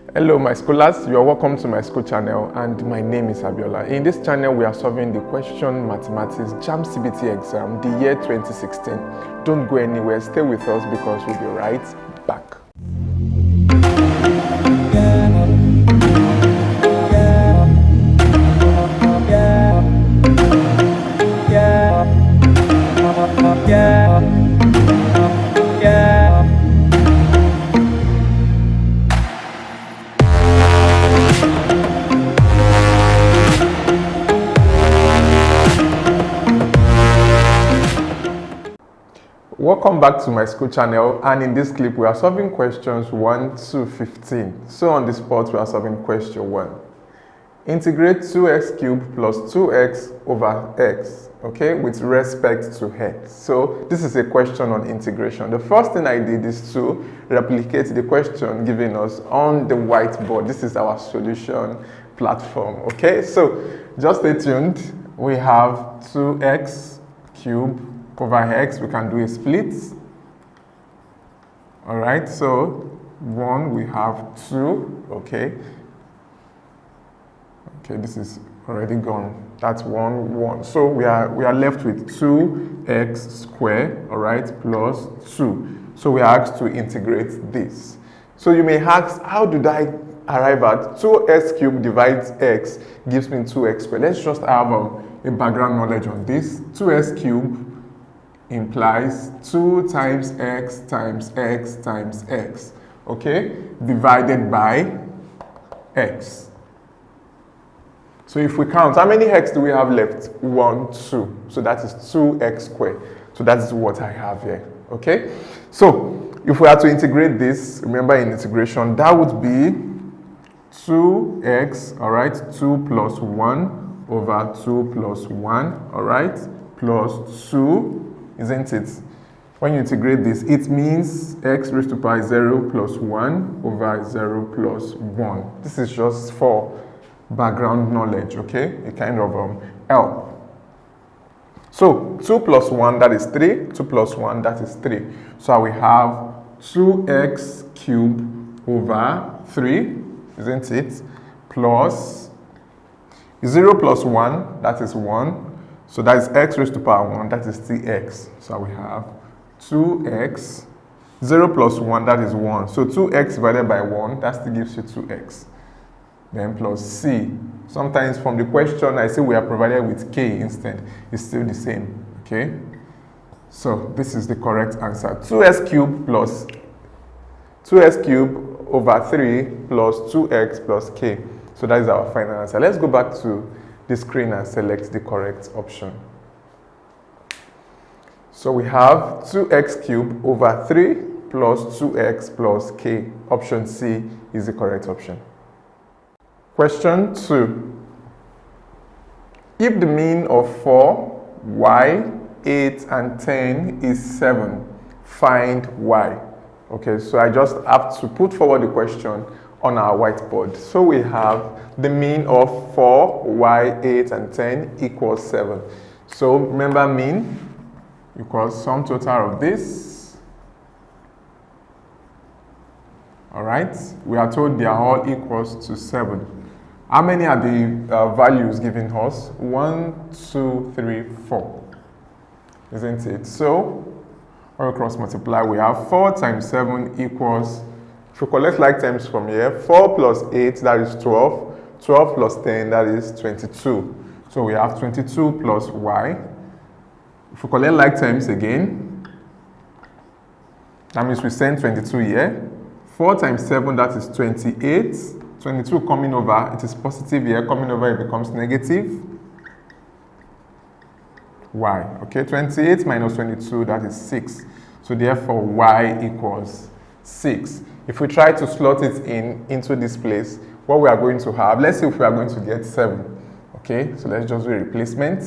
Hello my scholars, you are welcome to my school channel and my name is Abiola. In this channel we are solving the question mathematics JAMB CBT exam the year 2016. Don't go anywhere, stay with us because we'll be right back. Welcome back to my school channel, and in this clip we are solving questions 1 to 15. So on the spot we are solving question 1. Integrate 2x cubed plus 2x over x, okay, with respect to x. So this is a question on integration. The first thing I did is to replicate the question given us on the whiteboard. This is our solution platform, okay? So just stay tuned. We have 2x cubed over x, we can do a split. All right, so 1, we have 2, okay. Okay, this is already gone. That's 1, 1. So we are left with 2x squared, all right, plus 2. So we are asked to integrate this. So you may ask, how did I arrive at 2x cubed divides x gives me 2x squared? Let's just have a background knowledge on this. 2x cubed implies 2 times x times x times x, okay, divided by x. So if we count, how many x do we have left? 1, 2. So that is 2x squared. So that is what I have here, okay? So if we are to integrate this, remember in integration, that would be 2x, all right, 2 plus 1 over 2 plus 1, all right, plus 2, isn't it? When you integrate this, it means x raised to power 0 plus 1 over 0 plus 1. This is just for background knowledge, okay? A kind of help. So 2 plus 1, that is 3. 2 plus 1, that is 3. So we have 2x cubed over 3, isn't it? Plus 0 plus 1, that is 1. So that is x raised to power 1, that is 3x. So we have 2x, 0 plus 1, that is 1. So 2x divided by 1, that still gives you 2x. Then plus c. Sometimes from the question, I see we are provided with k instead. It's still the same, okay? So this is the correct answer. 2x cubed plus 2x cubed over 3 plus 2x plus k. So that is our final answer. Let's go back to the screen and select the correct option. So we have 2x cubed over 3 plus 2x plus k. Option C is the correct option. Question 2. If the mean of 4, y, 8, and 10 is 7, find y. Okay, so I just have to put forward the question on our whiteboard. So we have the mean of 4, y, 8, and 10 equals 7. So remember, mean equals sum total of this. All right, we are told they are all equals to 7. How many are the values given us? 1, 2, 3, 4. Isn't it? So all cross multiply, we have 4 times 7 equals, if we collect like terms from here, 4 plus 8, that is 12. 12 plus 10, that is 22. So we have 22 plus y. If we collect like terms again, that means we send 22 here. 4 times 7, that is 28. 22 coming over, it is positive here. Coming over, it becomes negative y. Okay, 28 minus 22, that is 6. So therefore, y equals 6. If we try to slot it into this place, what we are going to have, let's see if we are going to get 7. Okay, so let's just do a replacement.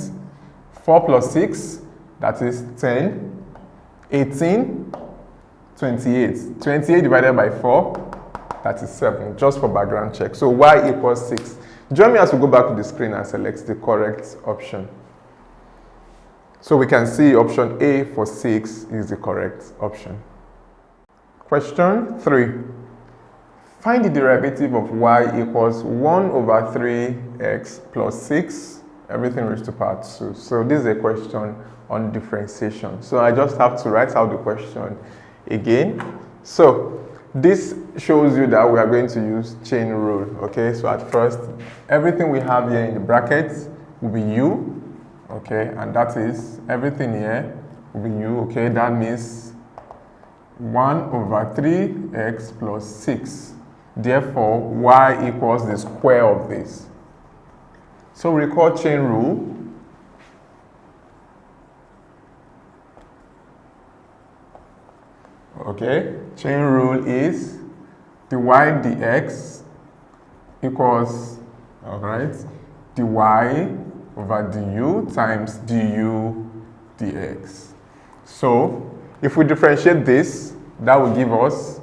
4 plus 6, that is 10. 18, 28. 28 divided by 4, that is 7, just for background check. So y equals 6. Join me as we go back to the screen and select the correct option. So we can see option A for 6 is the correct option. Question 3. Find the derivative of y equals 1 over 3x plus 6, everything raised to power 2. So this is a question on differentiation. So I just have to write out the question again. So this shows you that we are going to use chain rule, okay? So at first, everything we have here in the brackets will be u, okay? And that is, everything here will be u, okay? That means 1 over 3x plus 6. Therefore, y equals the square of this. So recall chain rule. Okay, chain rule is dy dx equals, all right, dy over du times du dx. So if we differentiate this, that will give us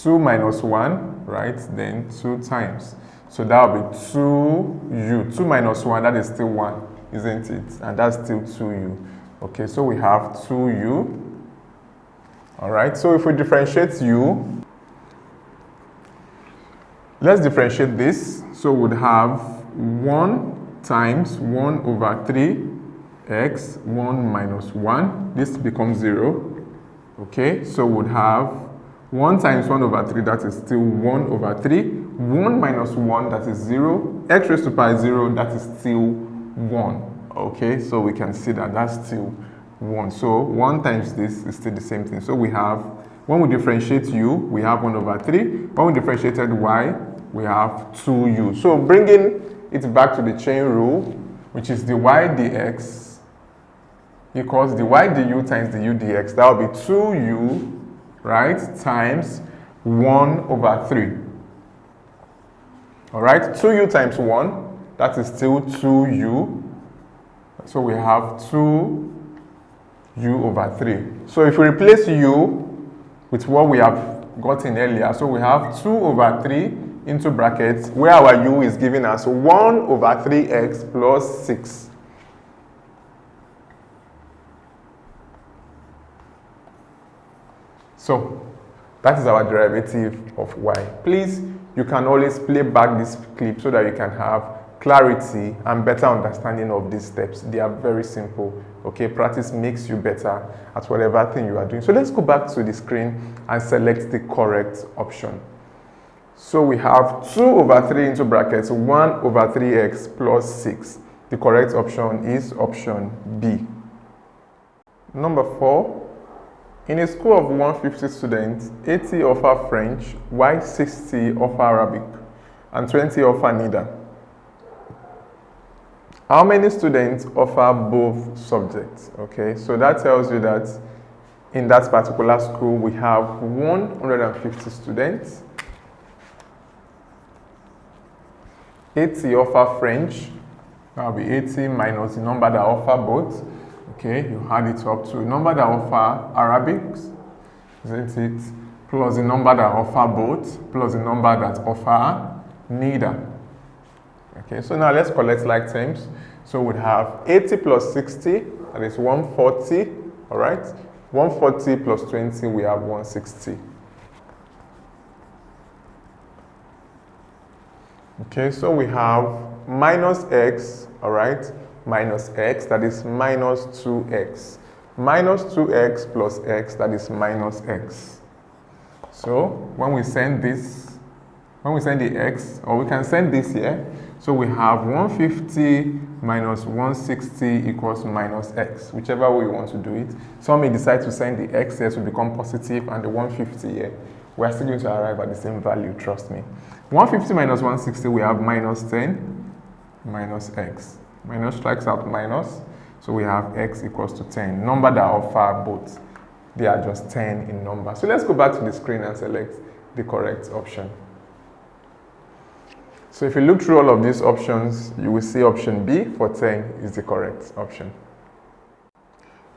2 minus 1, right? Then 2 times. So that will be 2u. 2 minus 1, that is still 1, isn't it? And that's still 2u. Okay, so we have 2u. All right, so if we differentiate u, let's differentiate this. So we would have 1 times 1 over 3x, 1 minus 1. This becomes 0. Okay, so we would have 1 times 1 over 3, that is still 1 over 3. 1 minus 1, that is 0. X raised to power 0, that is still 1. Okay, so we can see that that's still 1. So 1 times this is still the same thing. So we have, when we differentiate u, we have 1 over 3. When we differentiated y, we have 2u. So bringing it back to the chain rule, which is dy dx equals dy du times du dx. That will be 2u, right, times 1 over 3. All right, 2u times 1, that is still 2u. So we have 2u over 3. So if we replace u with what we have gotten earlier, so we have 2 over 3 into brackets, where our u is giving us 1 over 3x plus 6. So that is our derivative of y. Please, you can always play back this clip so that you can have clarity and better understanding of these steps. They are very simple. Okay, practice makes you better at whatever thing you are doing. So let's go back to the screen and select the correct option. So we have 2 over 3 into brackets, 1 over 3x plus 6. The correct option is option B. Number 4. In a school of 150 students, 80 offer French, while 60 offer Arabic, and 20 offer neither. How many students offer both subjects? Okay, so that tells you that in that particular school, we have 150 students. 80 offer French. That will be 80 minus the number that offer both. Okay, you add it up to a number that offer Arabic, isn't it? Plus the number that offer both, plus the number that offer neither. Okay, so now let's collect like terms. So we'd have 80 plus 60, that is 140, all right? 140 plus 20, we have 160. Okay, so we have minus x, all right? Minus x, that is minus 2x. Minus 2x plus x, that is minus x. So when we send this, when we send the x, or we can send this here, so we have 150 minus 160 equals minus x, whichever way you want to do it. Some may decide to send the x here to become positive and the 150 here. We are still going to arrive at the same value, trust me. 150 minus 160, we have minus 10 minus x. Minus strikes out minus, so we have x equals to 10. Number that offer both, they are just 10 in number. So let's go back to the screen and select the correct option. So if you look through all of these options, you will see option B for 10 is the correct option.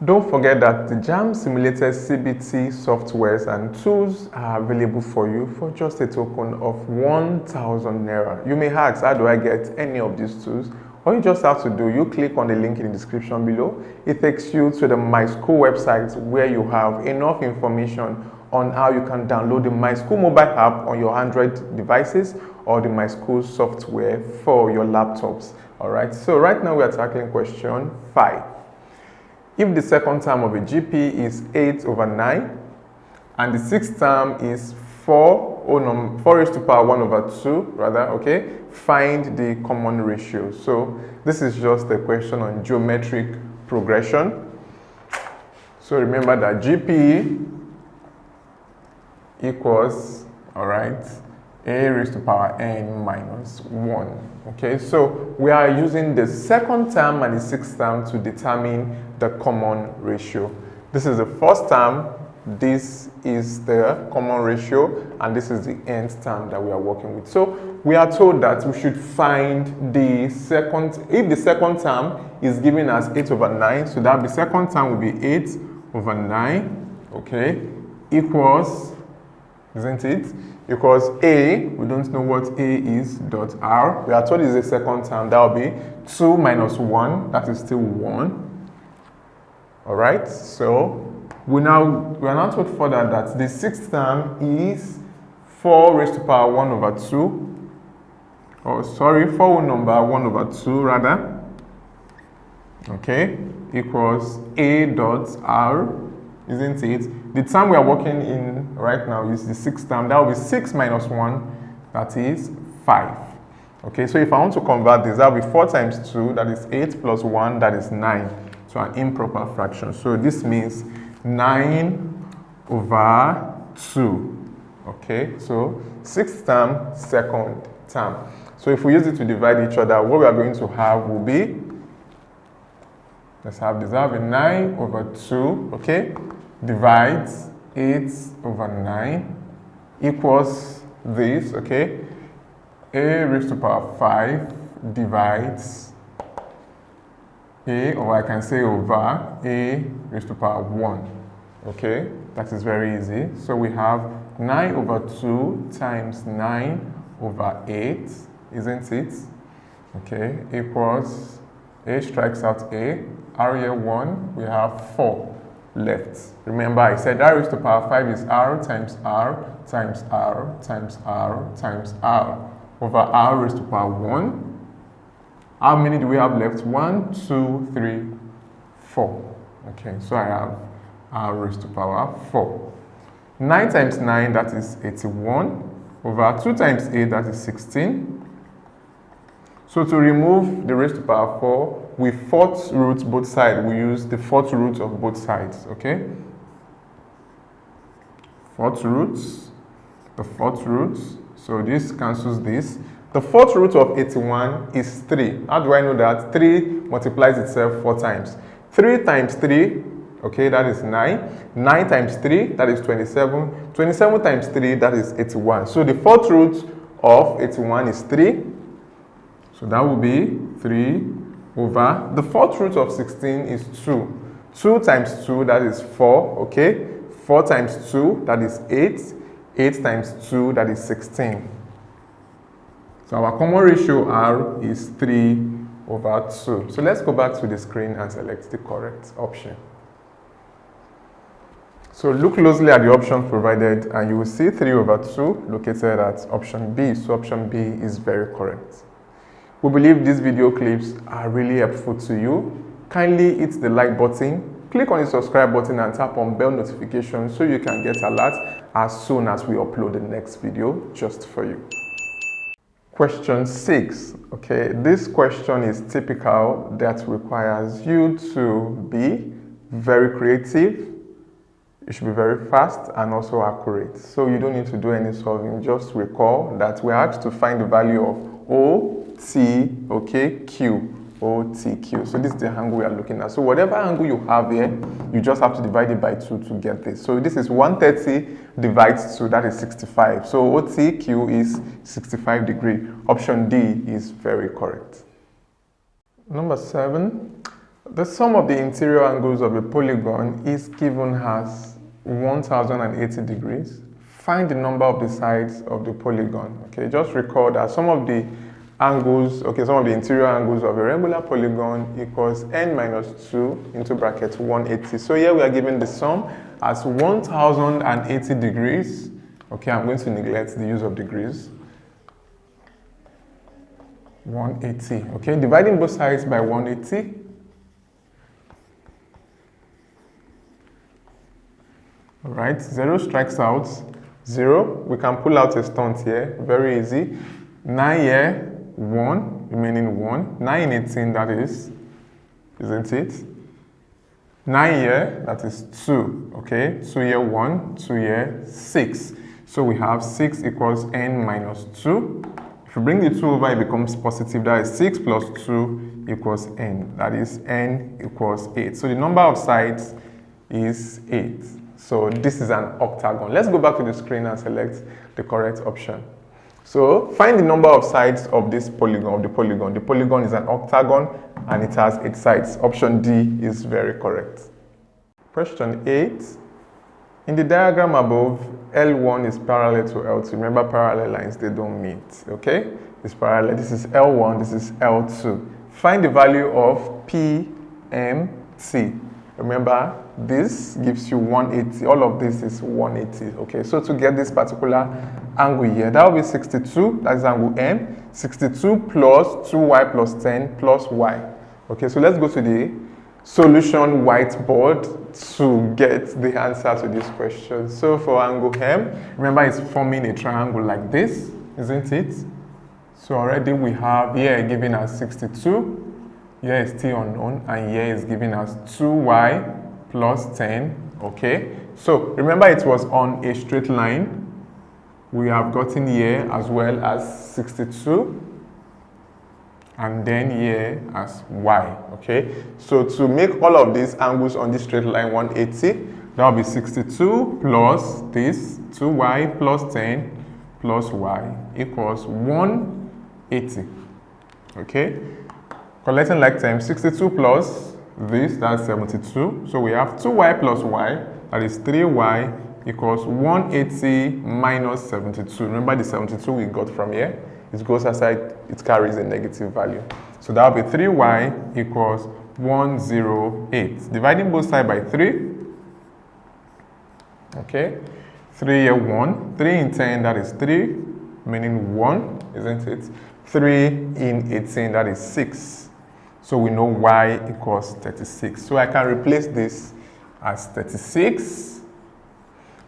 Don't forget that the JAMB simulated CBT softwares and tools are available for you for just a token of 1,000 Naira. You may ask, how do I get any of these tools? All you just have to do, you click on the link in the description below. It takes you to the Myschool website where you have enough information on how you can download the Myschool mobile app on your Android devices or the Myschool software for your laptops. All right, so right now we are tackling question 5. If the second term of a GP is 8/9 and the sixth term is 4 raised to power 1/2, rather, okay, find the common ratio. So this is just a question on geometric progression. So remember that GP equals, all right, a raised to power n minus 1. Okay, so we are using the second term and the sixth term to determine the common ratio. This is the first term, this is the common ratio, and this is the nth term that we are working with. So we are told that we should find the second, if the second term is given as 8/9, so that the second term will be 8/9, okay, equals, isn't it? Because A, we don't know what A is, dot R. We are told it's the second term, that will be 2 minus 1, that is still 1. All right, so we are now told further that the sixth term is 4 raised to power 1/2. Oh, sorry, 4 whole number 1/2 rather. Okay, equals A dot R, isn't it? The term we are working in right now is the sixth term. That will be 6 minus 1, that is 5. Okay, so if I want to convert this, that will be 4 times 2, that is 8, plus 1, that is 9. So an improper fraction. So this means 9/2. Okay, so sixth term, second term. So if we use it to divide each other, what we are going to have will be, let's have this, that will be 9/2, okay, divides 8/9 equals this, okay, a raised to power 5 divides a, or I can say over a raised to power 1, okay, that is very easy. So we have 9/2 times 9/8, isn't it? Okay, equals, a strikes out a, r here 1, we have 4 left. Remember I said r raised to power 5 is r times r times r times r times r over r raised to power 1. How many do we have left? 1, 2, 3, 4. Okay, so I have r raised to power 4. 9 times 9, that is 81, over 2 times 8, that is 16. So to remove the raised to power 4, we fourth root both sides. We use the fourth root of both sides, okay? Fourth roots, the fourth roots. So this cancels this. The fourth root of 81 is 3. How do I know that? 3 multiplies itself 4 times. 3 times 3, okay, that is 9. 9 times 3, that is 27. 27 times 3, that is 81. So the fourth root of 81 is 3. So that will be 3 over, the fourth root of 16 is 2. 2 times 2, that is 4, okay? 4 times 2, that is 8. 8 times 2, that is 16. So our common ratio R is 3/2. So let's go back to the screen and select the correct option. So look closely at the options provided and you will see 3/2 located at option B. So option B is very correct. We believe these video clips are really helpful to you. Kindly hit the like button, click on the subscribe button and tap on bell notification so you can get alerts as soon as we upload the next video just for you. Question 6. Okay, this question is typical that requires you to be very creative. You should be very fast and also accurate. So you don't need to do any solving. Just recall that we're asked to find the value of O, T, okay, Q. O, T, Q. So this is the angle we are looking at. So whatever angle you have here, you just have to divide it by 2 to get this. So this is 130 divides 2, that is 65. So OTQ is 65 degrees. Option D is very correct. Number 7, the sum of the interior angles of a polygon is given as 1080 degrees. Find the number of the sides of the polygon. Okay, just recall that some of the angles, okay, some of the interior angles of a regular polygon equals n minus 2 into bracket 180. So here we are given the sum as 1080 degrees. Okay, I'm going to neglect the use of degrees. 180. Okay, dividing both sides by 180. All right, 0 strikes out. 0. We can pull out a stunt here. Very easy. 9 here, 1, remaining 1. 9 in 18, that is, isn't it? 9 here, that is 2. Okay, 2 here, 1, 2 here, 6. So we have 6 equals n minus 2. If you bring the 2 over, it becomes positive. That is 6 plus 2 equals n. That is n equals 8. So the number of sides is 8. So this is an octagon. Let's go back to the screen and select the correct option. So find the number of sides of this polygon, of the polygon. The polygon is an octagon and it has 8 sides. Option D is very correct. Question 8. In the diagram above, L1 is parallel to L2. Remember, parallel lines, they don't meet, okay? It's parallel. This is L1, this is L2. Find the value of PMT. Remember, this gives you 180. All of this is 180, okay? So to get this particular angle here, that will be 62, that is angle M. 62 plus 2y plus 10 plus y. Okay, so let's go to the solution whiteboard to get the answer to this question. So for angle M, remember it's forming a triangle like this, isn't it? So already we have here giving us 62, here is still unknown, and here is giving us 2y plus 10, okay? So remember it was on a straight line. We have gotten here as well as 62, and then here as y, okay? So to make all of these angles on this straight line 180, that will be 62 plus this, 2y plus 10 plus y equals 180, okay? Collecting like terms, 62 plus this, that's 72. So we have 2y plus y, that is 3y equals 180 minus 72. Remember the 72 we got from here? It goes aside, it carries a negative value. So that will be 3y equals 108. Dividing both sides by 3. Okay. 3 here, 1. 3 in 10, that is 3, meaning 1, isn't it? 3 in 18, that is 6. So we know y equals 36. So I can replace this as 36.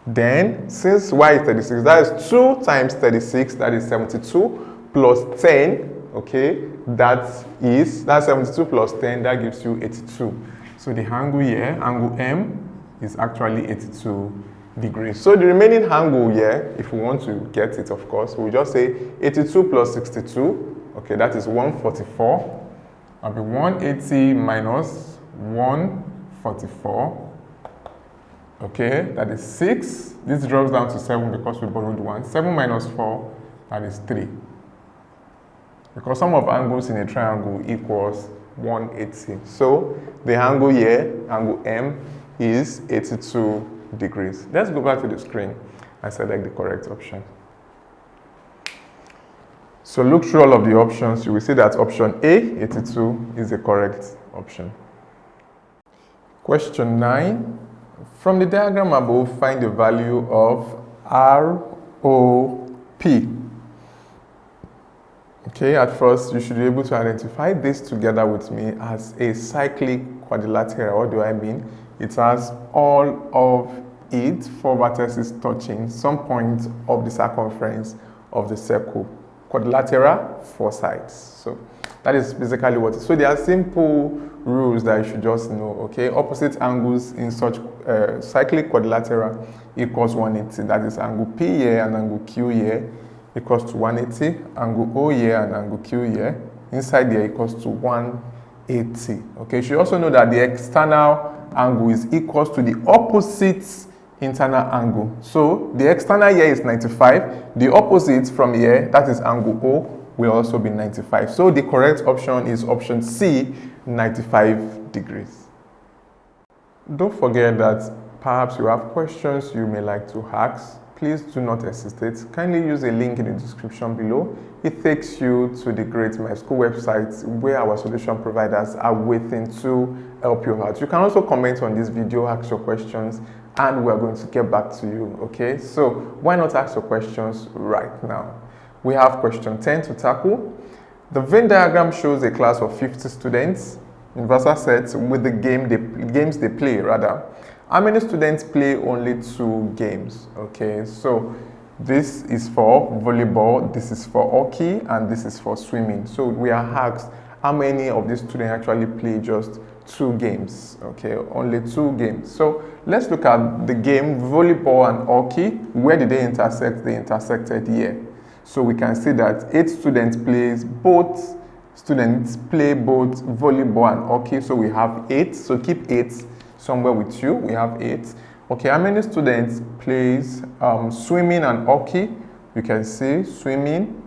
Then, since y is 36, that is 2 times 36, that is 72, plus 10, okay, that's 72 plus 10, that gives you 82. So the angle here, angle M, is actually 82 degrees. So the remaining angle here, if we want to get it, of course, we'll just say 82 plus 62, okay, that is 144. That'll be 180 minus 144. Okay, that is 6. This drops down to 7 because we borrowed 1. 7 minus 4, that is 3. Because sum of angles in a triangle equals 180. So the angle here, angle M, is 82 degrees. Let's go back to the screen and select the correct option. So look through all of the options. You will see that option A, 82, is the correct option. Question 9. From the diagram above, find the value of ROP. Okay, at first you should be able to identify this together with me as a cyclic quadrilateral. What do I mean? It has all of its 4 vertices touching some point of the circumference of the circle. Quadrilateral, 4 sides. So that is basically what it is. So there are simple rules that you should just know, okay? Opposite angles in such cyclic quadrilateral equals 180. That is angle P here and angle Q here equals to 180. Angle O here and angle Q here inside here equals to 180. Okay, you should also know that the external angle is equals to the opposite internal angle. So the external here is 95. The opposite from here, that is angle O, will also be 95. So the correct option is option C, 95 degrees. Don't forget that perhaps you have questions you may like to ask. Please do not hesitate. Kindly use a link in the description below. It takes you to the great Myschool website where our solution providers are waiting to help you out. You can also comment on this video, ask your questions, and we're going to get back to you, okay? So why not ask your questions right now? We have question 10 to tackle. The Venn diagram shows a class of 50 students, universal sets, with the games they play, rather. How many students play only 2 games? Okay, so this is for volleyball, this is for hockey, and this is for swimming. So we are asked how many of these students actually play just 2 games, okay, only 2 games. So let's look at the game volleyball and hockey. Where did they intersect? They intersected here. So we can see that 8 students play both volleyball and hockey. So we have 8. So keep 8 somewhere with you. We have 8. Okay, how many students plays swimming and hockey? You can see swimming,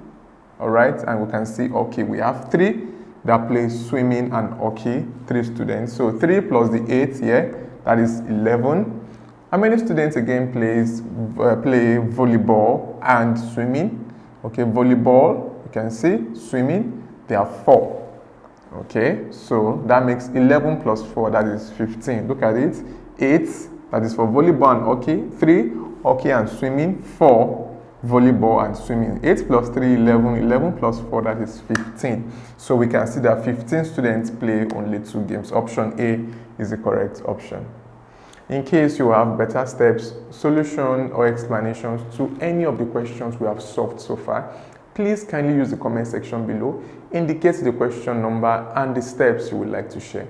all right, and we can see hockey. We have 3 that play swimming and hockey. 3 students. So 3 plus the 8 here, that is 11. How many students again play volleyball and swimming? Okay, volleyball, you can see, swimming, there are 4. Okay, so that makes 11 plus 4, that is 15. Look at it, 8, that is for volleyball and hockey, 3, hockey and swimming, 4, volleyball and swimming. 8 plus 3, 11, 11 plus 4, that is 15. So we can see that 15 students play only 2 games. Option A is the correct option. In case you have better steps, solution, or explanations to any of the questions we have solved so far, please kindly use the comment section below, indicate the question number and the steps you would like to share.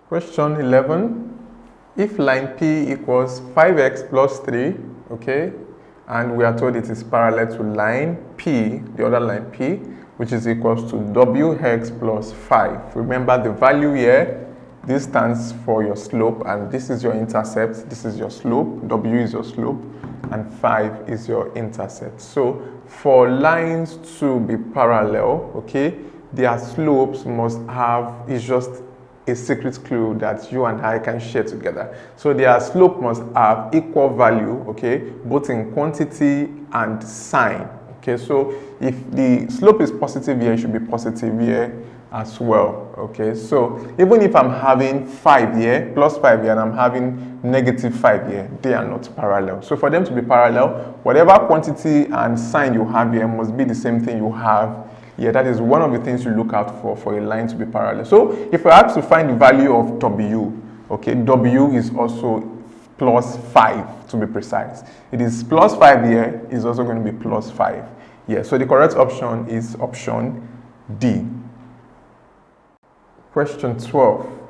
Question 11. If line P equals 5x plus 3, okay, and we are told it is parallel to line P, the other line P, which is equals to wx plus 5. Remember the value here. This stands for your slope, and this is your intercept. This is your slope. W is your slope, and 5 is your intercept. So for lines to be parallel, okay, their slopes must have, is just a secret clue that you and I can share together. So their slope must have equal value, okay, both in quantity and sign. Okay, so if the slope is positive here, it should be positive here as well. Okay, so even if I'm having 5 here, plus 5 here, and I'm having negative 5 here, they are not parallel. So for them to be parallel, whatever quantity and sign you have here must be the same thing you have here. That is one of the things you look out for a line to be parallel. So if I have to find the value of W, okay, W is also plus 5 to be precise. It is plus 5 here, is also going to be plus 5 here. So the correct option is option D. Question 12.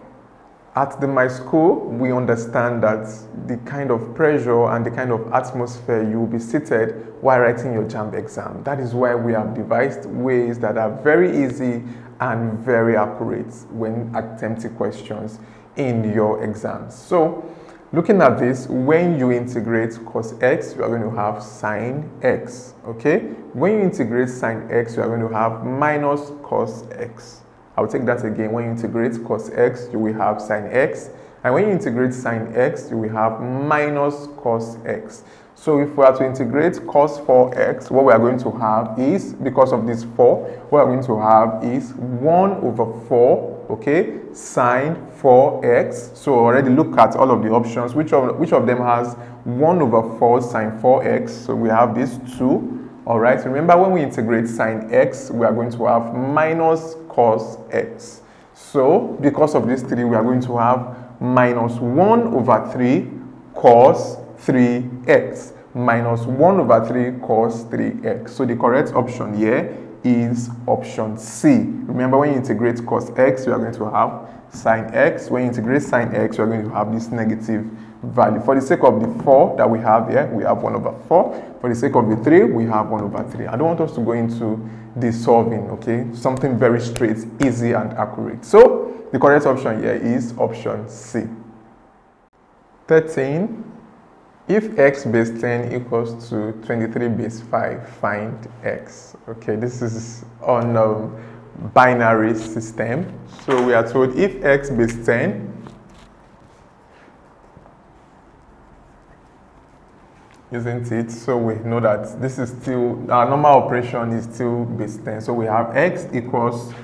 At the Myschool, we understand that the kind of pressure and the kind of atmosphere you will be seated while writing your JAMB exam. That is why we have devised ways that are very easy and very accurate when attempting questions in your exams. So, looking at this, when you integrate cos x, you are going to have sine x, okay? When you integrate sine x, you are going to have minus cos x. I'll take that again. When you integrate cos x, you will have sine x. And when you integrate sine x, you will have minus cos x. So if we are to integrate cos 4x, what we are going to have is, because of this 4, what we are going to have is 1 over 4, okay, sine 4x. So already look at all of the options. Which of them has 1 over 4 sine 4x? So we have this 2. All right, remember when we integrate sine x, we are going to have minus cos x. So because of this 3, we are going to have minus 1 over 3 cos 3x. Minus 1 over 3 cos 3x. So the correct option here is option C. Remember, when you integrate cos x, you are going to have sine x. When you integrate sine x, you are going to have this negative value. For the sake of the 4 that we have here, we have 1 over 4. For the sake of the 3, we have 1 over 3. I don't want us to go into the solving, okay? Something very straight, easy, and accurate. So the correct option here is option C. 13. If x base 10 equals to 23 base 5, find x. Okay, this is on a binary system. So we are told if x base 10 isn't it? So we know that this is still, our normal operation is still base 10. So we have x equals,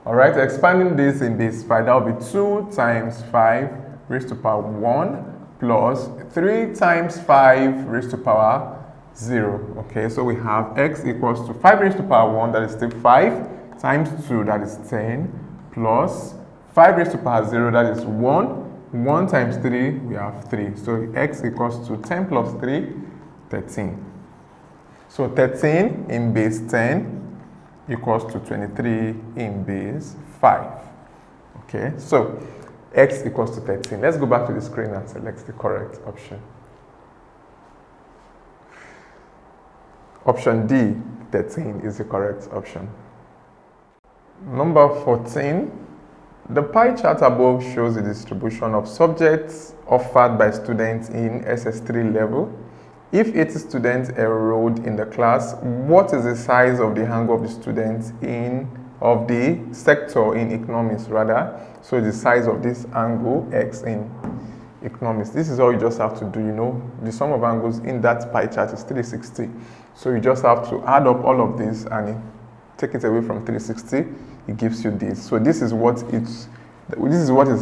all right, expanding this in base 5, that will be 2 times 5 raised to power 1 plus 3 times 5 raised to power 0. Okay, so we have x equals to 5 raised to power 1, that is still 5, times 2, that is 10, plus 5 raised to power 0, that is 1. 1 times 3, we have 3. So x equals to 10 plus 3, 13. So 13 in base 10 equals to 23 in base 5. Okay, so x equals to 13. Let's go back to the screen and select the correct option. Option D, 13, is the correct option. Number 14. The pie chart above shows the distribution of subjects offered by students in SS3 level. If 80 students enrolled in the class, what is the size of the angle of the students of the sector in economics rather? So the size of this angle x in economics. This is all you just have to do. You know, the sum of angles in that pie chart is 360. So you just have to add up all of this and take it away from 360. It gives you this. So this is what is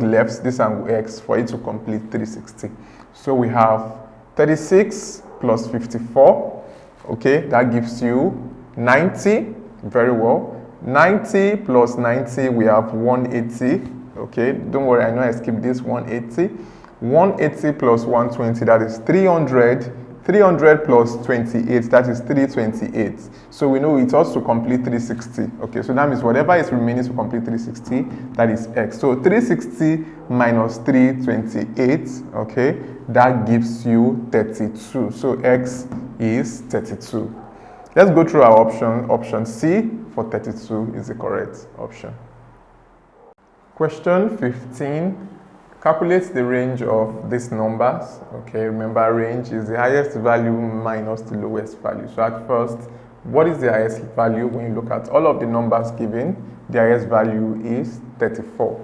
left, this angle x, for it to complete 360. So we have 36 plus 54. Okay, that gives you 90. Very well. 90 plus 90, we have 180. Okay, don't worry, I know I skipped this 180. 180 plus 120, that is 300. 300 plus 28, that is 328. So we know it also complete 360. Okay, so that means whatever is remaining to complete 360, that is x. So 360 minus 328, okay, that gives you 32. So x is 32. Let's go through our option. Option C for 32 is the correct option. Question 15. Calculate the range of these numbers. Okay, remember, range is the highest value minus the lowest value. So at first, what is the highest value? When you look at all of the numbers given, the highest value is 34.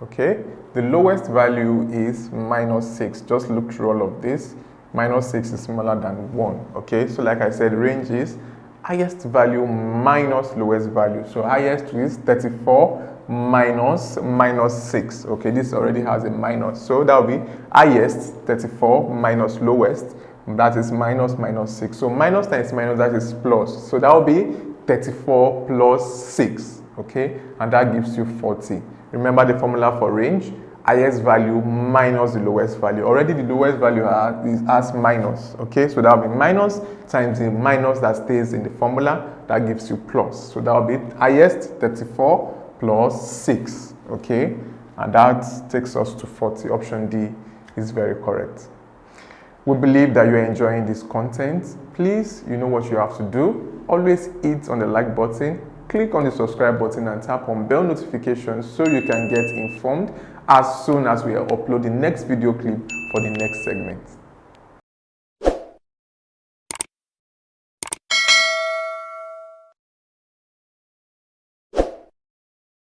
Okay, the lowest value is minus 6. Just look through all of this. Minus 6 is smaller than 1. Okay, so like I said, range is highest value minus lowest value. So highest is 34 minus 6. Okay, this already has a minus, so that will be highest 34 minus lowest, that is minus 6. So minus times minus, that is plus, so that will be 34 plus 6. Okay, and that gives you 40. Remember the formula for range: highest value minus the lowest value. Already the lowest value has minus. Okay, so that will be minus times the minus that stays in the formula, that gives you plus. So that will be highest 34 plus 6, okay, and that takes us to 40. Option D is very correct. We believe that you're enjoying this content. Please, you know what you have to do. Always hit on the like button, click on the subscribe button, and tap on bell notifications so you can get informed as soon as we upload the next video clip for the next segment.